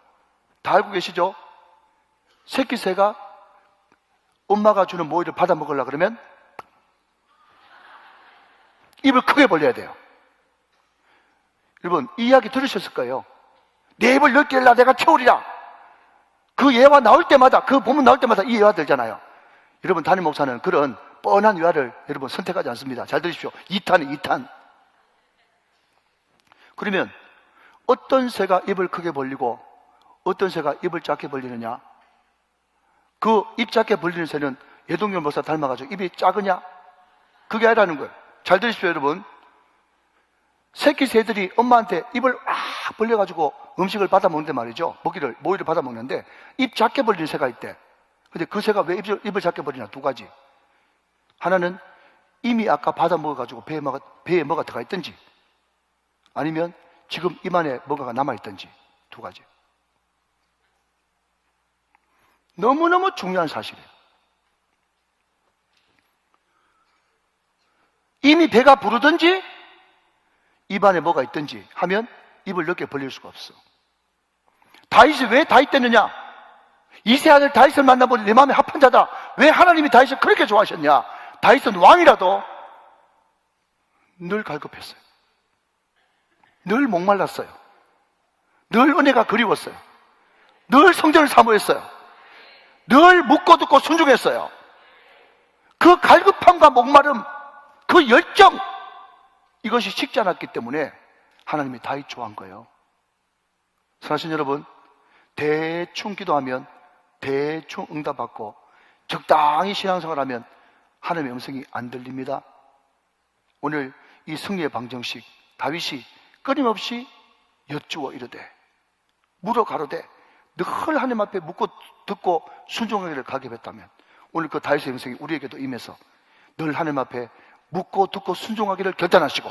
다 알고 계시죠? 새끼새가 엄마가 주는 모이를 받아 먹으려고 그러면 입을 크게 벌려야 돼요. 여러분, 이 이야기 들으셨을 거예요. 내 입을 넓게 열라 내가 채우리라. 그 예화 나올 때마다, 그 본문 나올 때마다 이 예화 들잖아요. 여러분, 담임 목사는 그런 뻔한 예화를 여러분 선택하지 않습니다. 잘 들으십시오. 2탄이 2탄. 그러면 어떤 새가 입을 크게 벌리고 어떤 새가 입을 작게 벌리느냐? 그 입 작게 벌리는 새는 예동열 목사 닮아가지고 입이 작으냐? 그게 아니라는 거예요. 잘 들으십시오, 여러분. 새끼 새들이 엄마한테 입을 벌려가지고 음식을 받아 먹는데 말이죠. 모이를 받아 먹는데 입 작게 벌리는 새가 있대. 근데 그 새가 왜 입을 작게 벌리냐? 두 가지. 하나는 이미 아까 받아 먹어가지고 배에 뭐가 들어가 있든지, 아니면 지금 입 안에 뭐가 남아있든지, 두 가지. 너무너무 중요한 사실이에요. 이미 배가 부르든지 입 안에 뭐가 있든지 하면 입을 넓게 벌릴 수가 없어. 다윗이 왜 다윗 됐느냐? 이세 아들 다윗을 만나보니 내 마음에 합한 자다. 왜 하나님이 다윗을 그렇게 좋아하셨냐? 다윗은 왕이라도 늘 갈급했어요. 늘 목말랐어요. 늘 은혜가 그리웠어요. 늘 성전을 사모했어요. 늘 묻고 듣고 순종했어요. 그 갈급함과 목마름, 그 열정, 이것이 쉽지 않았기 때문에 하나님이 다윗 좋아한 거예요. 사랑하시는 여러분, 대충 기도하면 대충 응답받고 적당히 신앙생활하면 하나님의 음성이 안 들립니다. 오늘 이 승리의 방정식, 다윗이 끊임없이 여쭈어 이르되 물어 가로되 늘 하나님 앞에 묻고 듣고 순종하기를 가급했다면 오늘 그 다윗의 음성이 우리에게도 임해서 늘 하나님 앞에 묻고 듣고 순종하기를 결단하시고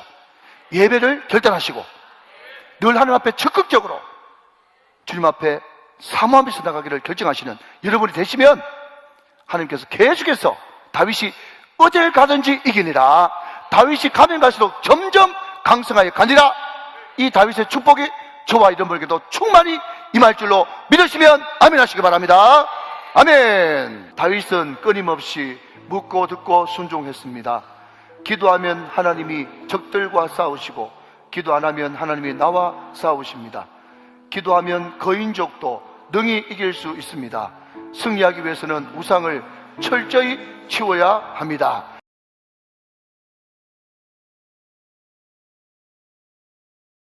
예배를 결단하시고 늘 하나님 앞에 적극적으로 주님 앞에 사모하면서 나가기를 결정하시는 여러분이 되시면 하나님께서 계속해서 다윗이 어딜 가든지 이기니라, 다윗이 가면 갈수록 점점 강성하여 가니라, 이 다윗의 축복이 저와 여러분에게도 충만히 임할 줄로 믿으시면 아멘 하시기 바랍니다. 아멘. 다윗은 끊임없이 묻고 듣고 순종했습니다. 기도하면 하나님이 적들과 싸우시고 기도 안 하면 하나님이 나와 싸우십니다. 기도하면 거인족도 능히 이길 수 있습니다. 승리하기 위해서는 우상을 철저히 치워야 합니다.